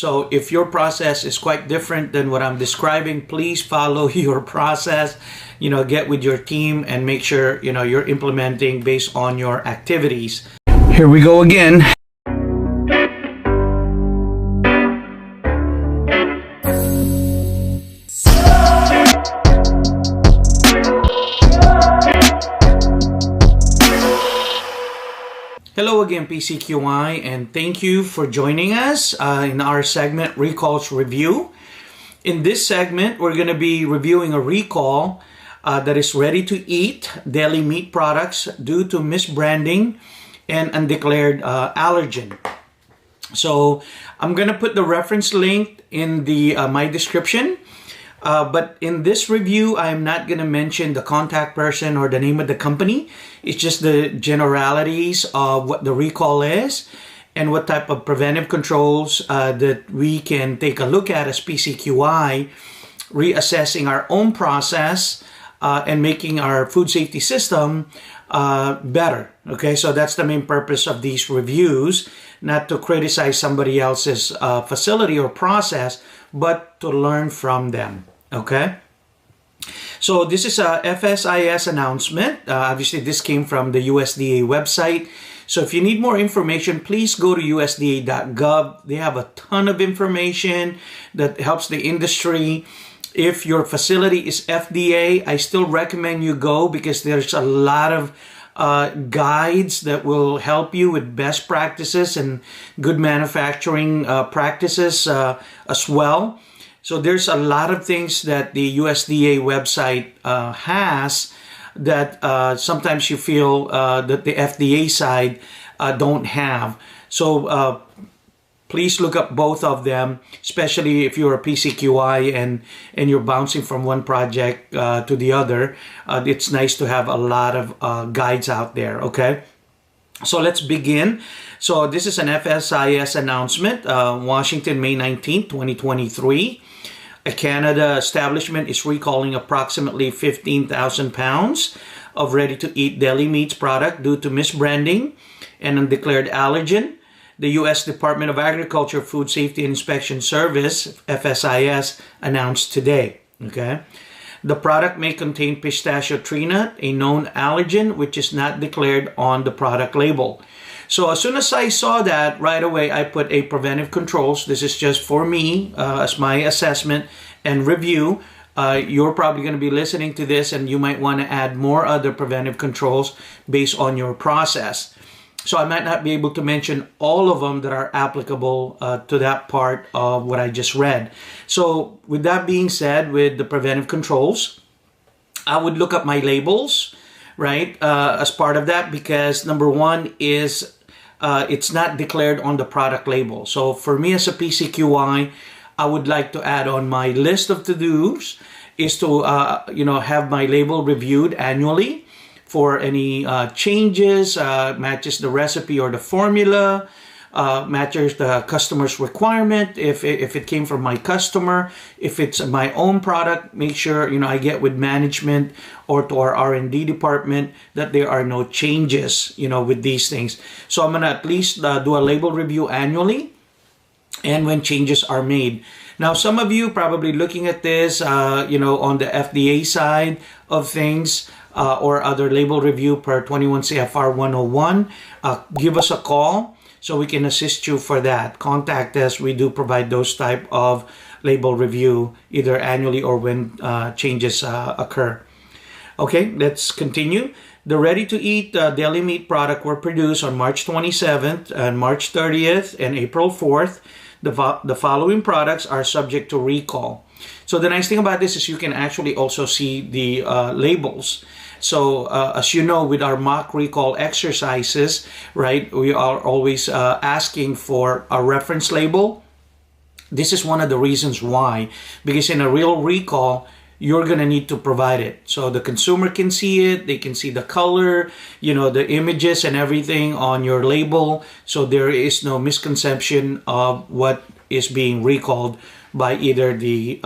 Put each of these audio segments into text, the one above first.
So if your process is quite different than what I'm describing, please follow your process, get with your team and make sure, you're implementing based on your activities. Here we go again. Hello again, PCQI, and thank you for joining us in our segment Recalls Review. In this segment, we're going to be reviewing a recall that is ready to eat deli meat products due to misbranding and undeclared allergen. So I'm going to put the reference link in the my description. But in this review, I'm not going to mention the contact person or the name of the company. It's just the generalities of what the recall is and what type of preventive controls that we can take a look at as PCQI, reassessing our own process and making our food safety system better. Okay, so that's the main purpose of these reviews, not to criticize somebody else's facility or process, but to learn from them. Okay, so this is a FSIS announcement. Obviously, this came from the USDA website. So if you need more information, please go to usda.gov. They have a ton of information that helps the industry. If your facility is FDA, I still recommend you go because there's a lot of guides that will help you with best practices and good manufacturing practices as well. So there's a lot of things that the USDA website has that sometimes you feel that the FDA side don't have. So please look up both of them, especially if you're a PCQI and you're bouncing from one project to the other. It's nice to have a lot of guides out there, okay? So let's begin. So this is an FSIS announcement, Washington, May 19, 2023. A Canada establishment is recalling approximately 15,000 pounds of ready-to-eat deli meats product due to misbranding and undeclared allergen. The U.S. Department of Agriculture Food Safety and Inspection Service, FSIS, announced today. Okay, the product may contain pistachio tree nut, a known allergen which is not declared on the product label. So as soon as I saw that, right away I put a preventive controls. This is just for me as my assessment and review. You're probably going to be listening to this and you might want to add more other preventive controls based on your process. So I might not be able to mention all of them that are applicable to that part of what I just read. So with that being said, with the preventive controls, I would look up my labels, right, as part of that, because number one is it's not declared on the product label. So for me as a PCQI, I would like to add on my list of to-dos is to have my label reviewed annually for any changes, matches the recipe or the formula, matches the customer's requirement. If it came from my customer, if it's my own product, make sure I get with management or to our R&D department that there are no changes with these things. So I'm gonna at least do a label review annually and when changes are made. Now some of you probably looking at this on the FDA side of things or other label review per 21 CFR 101, give us a call so we can assist you for that. Contact us. We do provide those type of label review either annually or when changes occur. Okay, let's continue. The ready-to-eat deli meat product were produced on March 27th and March 30th and April 4th. The following products are subject to recall. So the nice thing about this is you can actually also see the labels. So as you know, with our mock recall exercises, right, we are always asking for a reference label. This is one of the reasons why, because in a real recall, you're going to need to provide it. So the consumer can see it, they can see the color, the images and everything on your label. So there is no misconception of what is being recalled by either the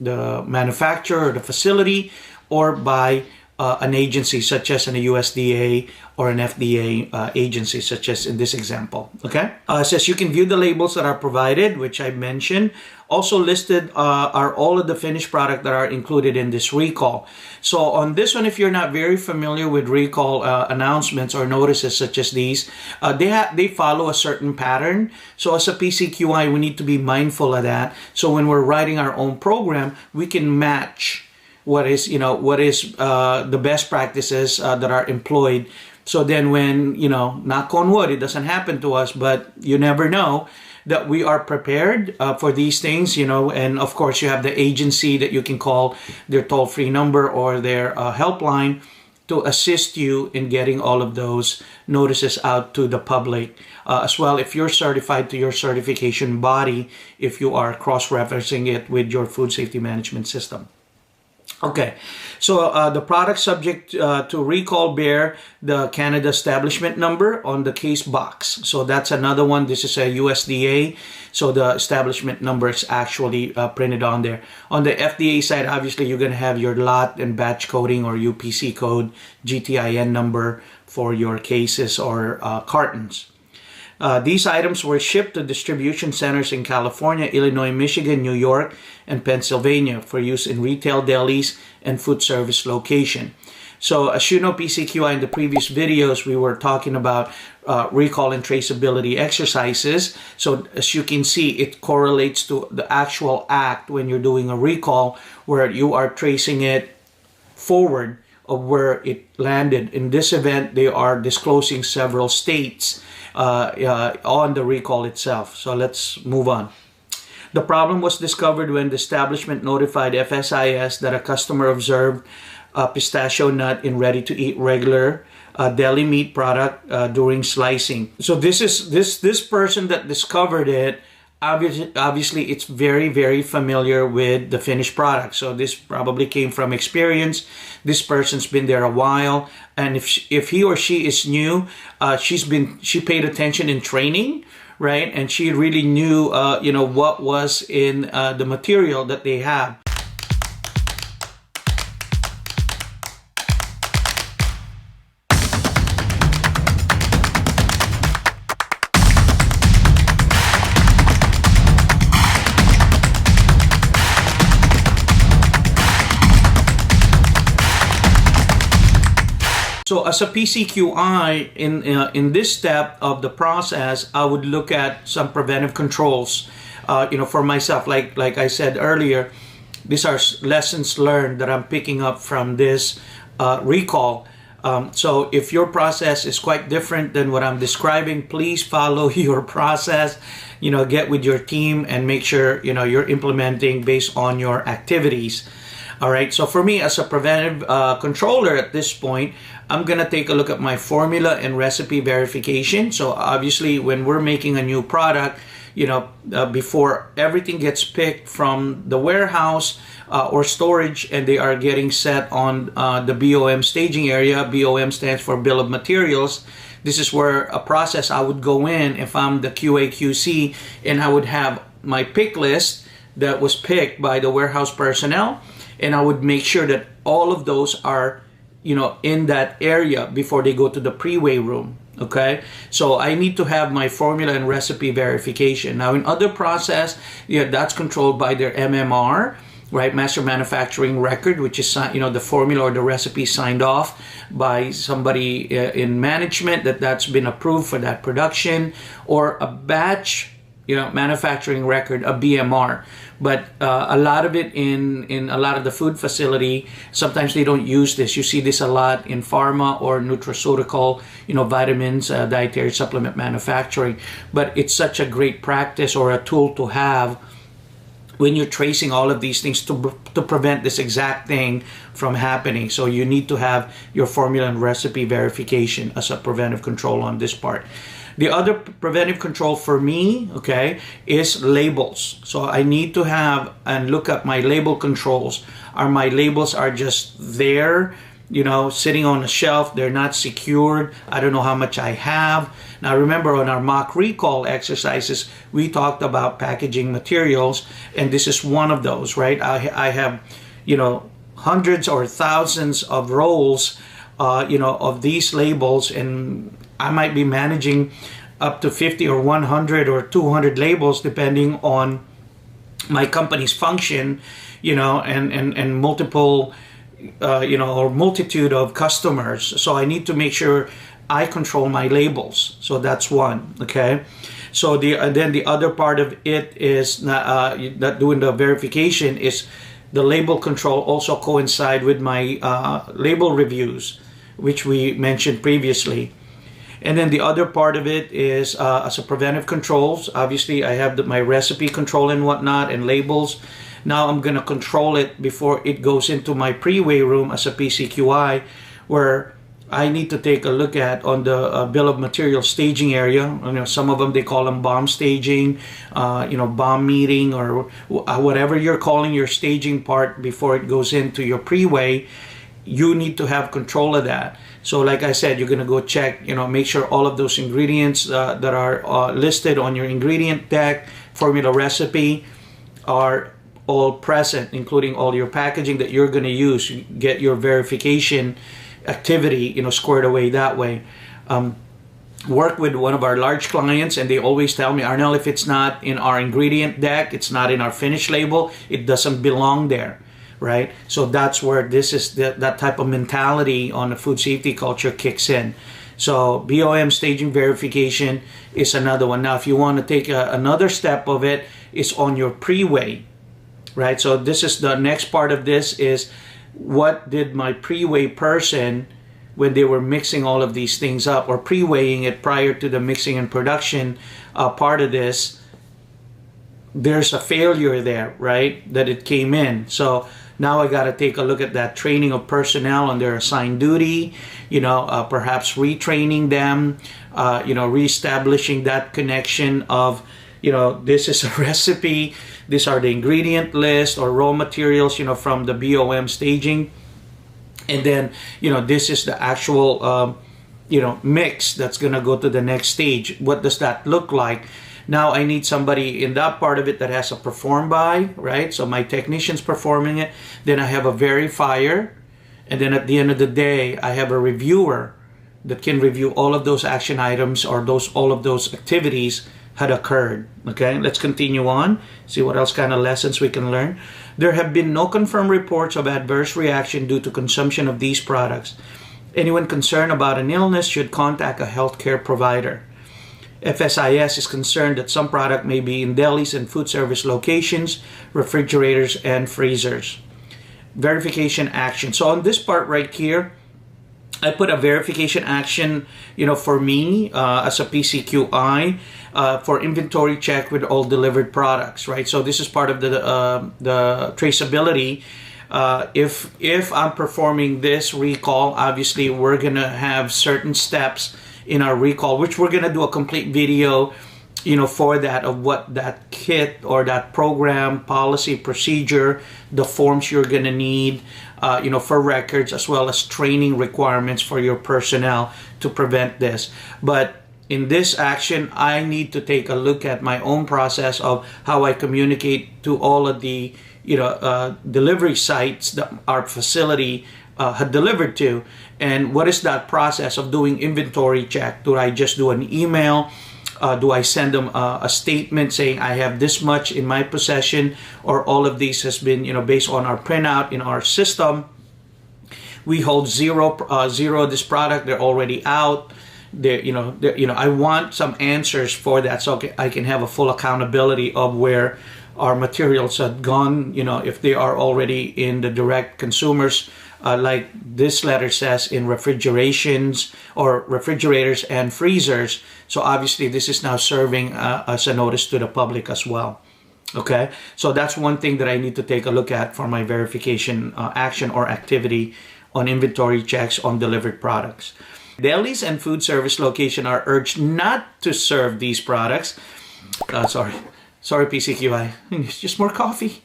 manufacturer or the facility or by an agency such as an USDA or an FDA agency, such as in this example. Okay, it says you can view the labels that are provided, which I mentioned. Also listed are all of the finished product that are included in this recall. So on this one, if you're not very familiar with recall announcements or notices such as these, they follow a certain pattern. So as a PCQI, we need to be mindful of that. So when we're writing our own program, we can match what is the best practices that are employed. So then when, knock on wood, it doesn't happen to us, but you never know, that we are prepared for these things, and of course you have the agency that you can call their toll-free number or their helpline to assist you in getting all of those notices out to the public. As well, if you're certified to your certification body, if you are cross-referencing it with your food safety management system. Okay, so the product subject to recall bear the Canada establishment number on the case box. So that's another one. This is a USDA. So the establishment number is actually printed on there. On the FDA side, obviously, you're going to have your lot and batch coding or UPC code, GTIN number for your cases or cartons. These items were shipped to distribution centers in California, Illinois, Michigan, New York, and Pennsylvania for use in retail delis and food service location. So as you know, PCQI, in the previous videos, we were talking about recall and traceability exercises. So as you can see, it correlates to the actual act when you're doing a recall, where you are tracing it forward of where it landed. In this event, they are disclosing several states on the recall itself. So let's move on. The problem was discovered when the establishment notified FSIS that a customer observed a pistachio nut in ready-to-eat regular deli meat product during slicing. So this person that discovered it, obviously it's very, very familiar with the finished product. So this probably came from experience. This person's been there a while, and if he or she is new, she paid attention in training, right? And she really knew what was in the material that they have. So as a PCQI, in this step of the process, I would look at some preventive controls. For myself, like I said earlier, these are lessons learned that I'm picking up from this recall. So if your process is quite different than what I'm describing, please follow your process. Get with your team and make sure you're implementing based on your activities. All right, so for me as a preventive controller at this point, I'm going to take a look at my formula and recipe verification. So obviously when we're making a new product, before everything gets picked from the warehouse or storage and they are getting set on the BOM staging area. BOM stands for Bill of Materials. This is where a process I would go in if I'm the QA QC, and I would have my pick list that was picked by the warehouse personnel. And I would make sure that all of those are, in that area before they go to the pre-weigh room. Okay, so I need to have my formula and recipe verification. Now, in other process, that's controlled by their MMR, right? Master Manufacturing Record, which is the formula or the recipe signed off by somebody in management that's been approved for that production, or a batch manufacturing record, a BMR. But a lot of it in a lot of the food facility, sometimes they don't use this. You see this a lot in pharma or nutraceutical, vitamins, dietary supplement manufacturing. But it's such a great practice or a tool to have when you're tracing all of these things to prevent this exact thing from happening. So you need to have your formula and recipe verification as a preventive control on this part. The other preventive control for me, okay, is labels. So I need to have and look at my label controls. My labels are just there, sitting on a shelf. They're not secured. I don't know how much I have. Now remember, on our mock recall exercises, we talked about packaging materials, and this is one of those, right? I have, hundreds or thousands of rolls, of these labels, and I might be managing up to 50 or 100 or 200 labels depending on my company's function, and multiple, or multitude of customers. So I need to make sure I control my labels. So that's one, okay? So then the other part of it is that doing the verification is the label control also coincide with my label reviews, which we mentioned previously. And then the other part of it is as a preventive controls. Obviously, I have my recipe control and whatnot and labels. Now I'm going to control it before it goes into my pre-weigh room as a PCQI, where I need to take a look at on the bill of material staging area. Some of them, they call them bomb staging, bomb meeting, or whatever you're calling your staging part before it goes into your pre-weigh. You need to have control of that. So like I said, you're going to go check, make sure all of those ingredients that are listed on your ingredient deck, formula recipe, are all present, including all your packaging that you're going to use. You get your verification activity, squared away that way. Work with one of our large clients, and they always tell me, Arnel, if it's not in our ingredient deck, it's not in our finish label, it doesn't belong there. Right? So that's where that type of mentality on the food safety culture kicks in. So BOM staging verification is another one. Now, if you want to take another step of it, is on your pre-weigh, right? So this is the next part of this is, what did my pre-weigh person, when they were mixing all of these things up or pre-weighing it prior to the mixing and production part of this, there's a failure there, right? That it came in. So now I got to take a look at that training of personnel on their assigned duty, perhaps retraining them, reestablishing that connection of, this is a recipe, these are the ingredient list or raw materials, from the BOM staging. And then, this is the actual, mix that's going to go to the next stage. What does that look like? Now I need somebody in that part of it that has a perform by, right? So my technician's performing it. Then I have a verifier. And then at the end of the day, I have a reviewer that can review all of those action items or all of those activities had occurred. Okay, let's continue on. See what else kind of lessons we can learn. There have been no confirmed reports of adverse reaction due to consumption of these products. Anyone concerned about an illness should contact a healthcare provider. FSIS is concerned that some product may be in delis and food service locations, refrigerators, and freezers. Verification action. So on this part right here, I put a verification action, for me as a PCQI for inventory check with all delivered products, right? So this is part of the traceability. If I'm performing this recall, obviously we're gonna have certain steps in our recall, which we're gonna do a complete video, for that, of what that kit or that program, policy, procedure, the forms you're gonna need, for records, as well as training requirements for your personnel to prevent this. But in this action, I need to take a look at my own process of how I communicate to all of the delivery sites that our facility had delivered to, and what is that process of doing inventory check. Do I just do an email? Do I send them a statement saying I have this much in my possession, or all of these has been based on our printout in our system? We hold zero this product, they're already out. I want some answers for that, so I can have a full accountability of where our materials have gone, if they are already in the direct consumers, like this letter says, in refrigerators and freezers. So obviously this is now serving as a notice to the public as well. Okay, so that's one thing that I need to take a look at for my verification action or activity on inventory checks on delivered products. Delis and food service location are urged not to serve these products. Sorry, PCQI. It's just more coffee.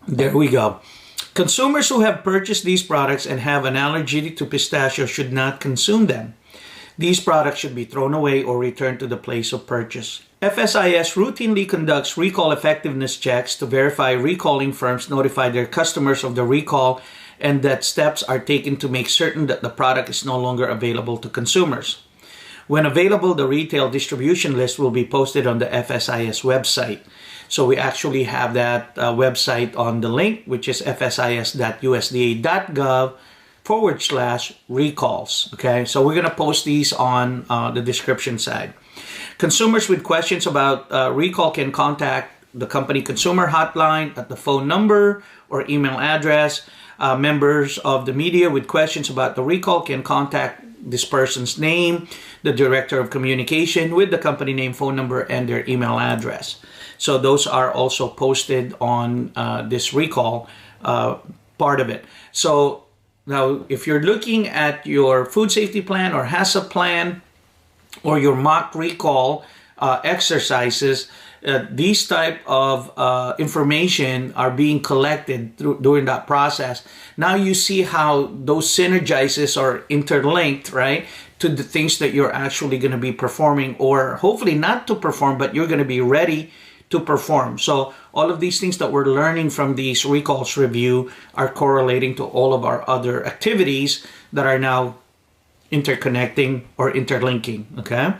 There we go. Consumers who have purchased these products and have an allergy to pistachios should not consume them. These products should be thrown away or returned to the place of purchase. FSIS routinely conducts recall effectiveness checks to verify recalling firms notify their customers of the recall and that steps are taken to make certain that the product is no longer available to consumers. When available, the retail distribution list will be posted on the FSIS website. So we actually have that website on the link, which is fsis.usda.gov/recalls. Okay, so we're going to post these on the description side. Consumers with questions about recall can contact the company consumer hotline at the phone number or email address. Members of the media with questions about the recall can contact this person's name, the director of communication with the company name, phone number, and their email address. So those are also posted on this recall part of it. So now if you're looking at your food safety plan or HACCP plan or your mock recall exercises, these type of information are being collected during that process. Now you see how those synergizes are interlinked, right, to the things that you're actually going to be performing, or hopefully not to perform, but you're going to be ready to perform. So all of these things that we're learning from these recalls review are correlating to all of our other activities that are now interconnecting or interlinking, okay?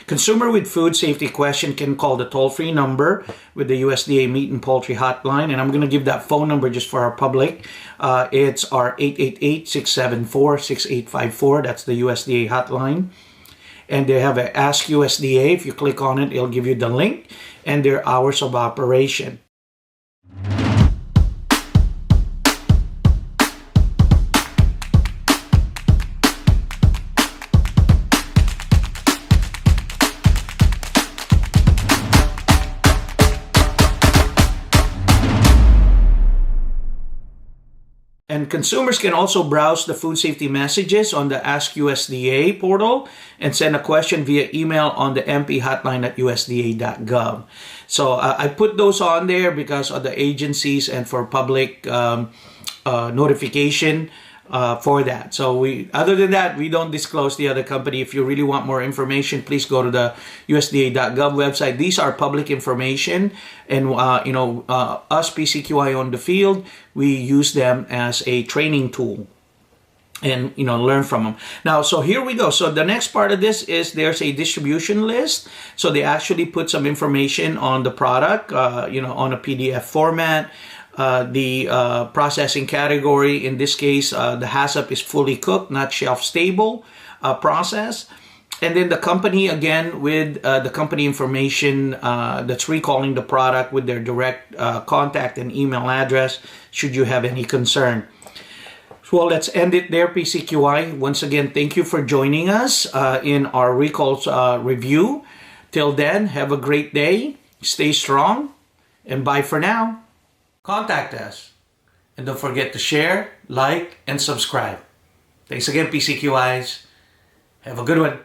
Consumer with food safety question can call the toll-free number with the USDA Meat and Poultry Hotline. And I'm going to give that phone number just for our public. It's our 888-674-6854. That's the USDA hotline. And they have an Ask USDA. If you click on it, it'll give you the link and their hours of operation. And consumers can also browse the food safety messages on the Ask USDA portal and send a question via email on the MP hotline at usda.gov. So I put those on there because of the agencies and for public notification for that. So other than that, we don't disclose the other company. If you really want more information, please go to the usda.gov website. These are public information, and us PCQI on the field, we use them as a training tool and learn from them. Now, so here we go. So the next part of this is there's a distribution list. So they actually put some information on the product, on a PDF format. The processing category, in this case, the HACCP is fully cooked, not shelf stable process. And then the company, again, with the company information that's recalling the product with their direct contact and email address, should you have any concern. Well, let's end it there, PCQI. Once again, thank you for joining us in our recalls review. Till then, have a great day, stay strong, and bye for now. Contact us. And don't forget to share, like, and subscribe. Thanks again, PCQIs. Have a good one.